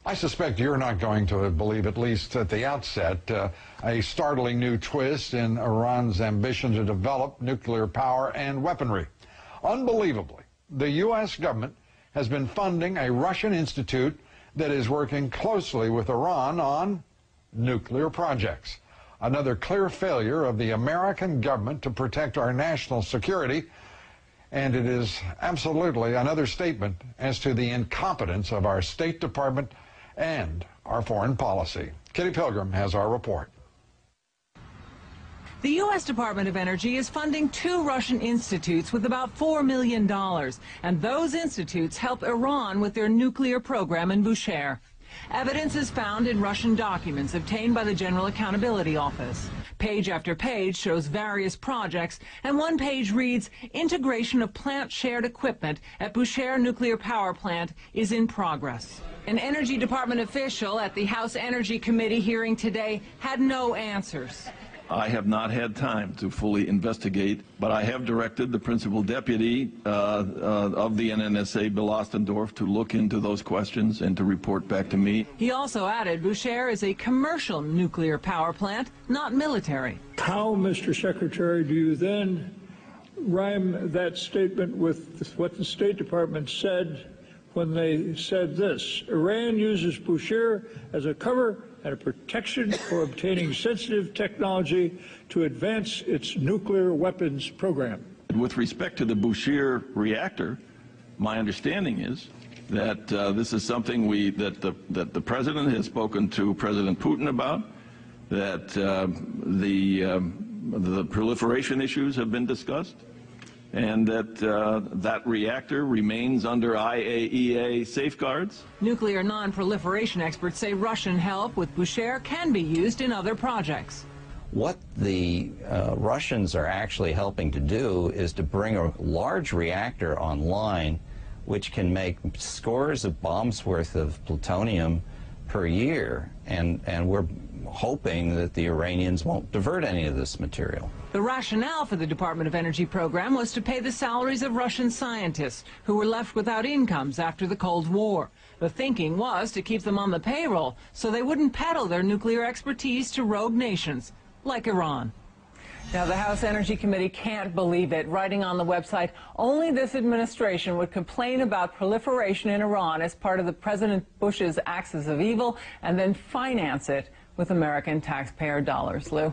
I suspect you're not going to believe, at least at the outset, a startling new twist in Iran's ambition to develop nuclear power and weaponry. Unbelievably, the U.S. government has been funding a Russian institute that is working closely with Iran on nuclear projects. Another clear failure of the American government to protect our national security, and it is absolutely another statement as to the incompetence of our State Department and our foreign policy. Kitty Pilgrim has our report. The U.S. Department of Energy is funding 2 Russian institutes with about $4 million, and those institutes help Iran with their nuclear program in Bushehr. Evidence is found in Russian documents obtained by the General Accountability Office. Page after page shows various projects, and one page reads, "Integration of plant-shared equipment at Bushehr Nuclear Power Plant is in progress." An Energy Department official at the House Energy Committee hearing today had no answers. I have not had time to fully investigate, but I have directed the principal deputy of the NNSA, Bill Ostendorf, to look into those questions and to report back to me. He also added Bushehr is a commercial nuclear power plant, not military. How, Mr. Secretary, do you then rhyme that statement with what the State Department said when they said this: Iran uses Bushehr as a cover and a protection for obtaining sensitive technology to advance its nuclear weapons program? With respect to the Bushehr reactor, my understanding is that this is something that the President has spoken to President Putin about, that the proliferation issues have been discussed, and that that reactor remains under IAEA safeguards. Nuclear non-proliferation experts say Russian help with Bushehr can be used in other projects. What the Russians are actually helping to do is to bring a large reactor online which can make scores of bombs worth of plutonium per year, and we're hoping that the Iranians won't divert any of this material. The rationale for the Department of Energy program was to pay the salaries of Russian scientists who were left without incomes after the Cold War. The thinking was to keep them on the payroll so they wouldn't peddle their nuclear expertise to rogue nations like Iran. Now, the House Energy Committee can't believe it, writing on the website, only this administration would complain about proliferation in Iran as part of the President Bush's axis of evil and then finance it with American taxpayer dollars. Lou?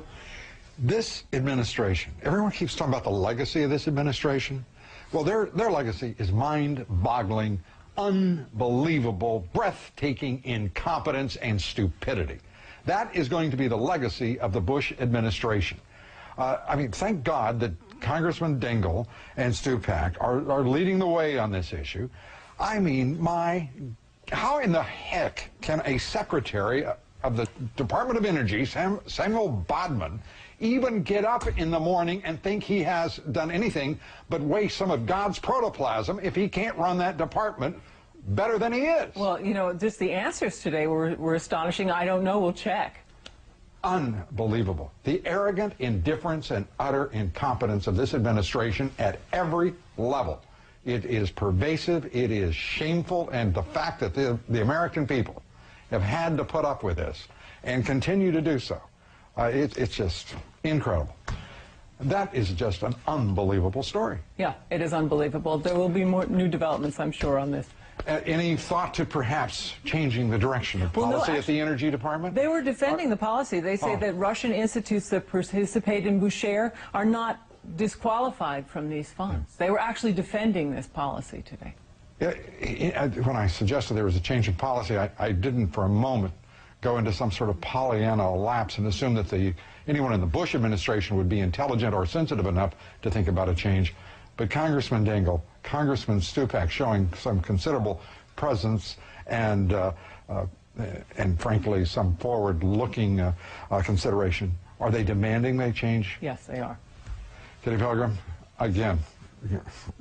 This administration, everyone keeps talking about the legacy of this administration. Well, their legacy is mind-boggling, unbelievable, breathtaking incompetence and stupidity. That is going to be the legacy of the Bush administration. I mean, thank God that Congressman Dingell and Stupak are leading the way on this issue. I mean, how in the heck can a secretary of the Department of Energy, Samuel Bodman, even get up in the morning and think he has done anything but waste some of God's protoplasm if he can't run that department better than he is? Well, you know, just the answers today were astonishing. I don't know. We'll check. Unbelievable. The arrogant indifference and utter incompetence of this administration at every level. It is pervasive, it is shameful, and the fact that the American people have had to put up with this and continue to do so, it's just incredible. That is just an unbelievable story. Yeah, it is unbelievable. There will be more new developments, I'm sure, on this. Any thought to perhaps changing the direction of policy at the Energy Department? They were defending the policy. They say that Russian institutes that participate in Bushehr are not disqualified from these funds. They were actually defending this policy today. When I suggested there was a change in policy, I didn't for a moment go into some sort of Pollyanna lapse and assume that anyone in the Bush administration would be intelligent or sensitive enough to think about a change. But Congressman Dingell, Congressman Stupak showing some considerable presence and frankly some forward-looking consideration. Are they demanding they change? Yes, they are. Kitty Pilgrim, again,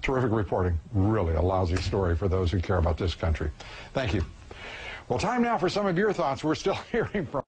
terrific reporting. Really a lousy story for those who care about this country. Thank you. Well, time now for some of your thoughts. We're still hearing from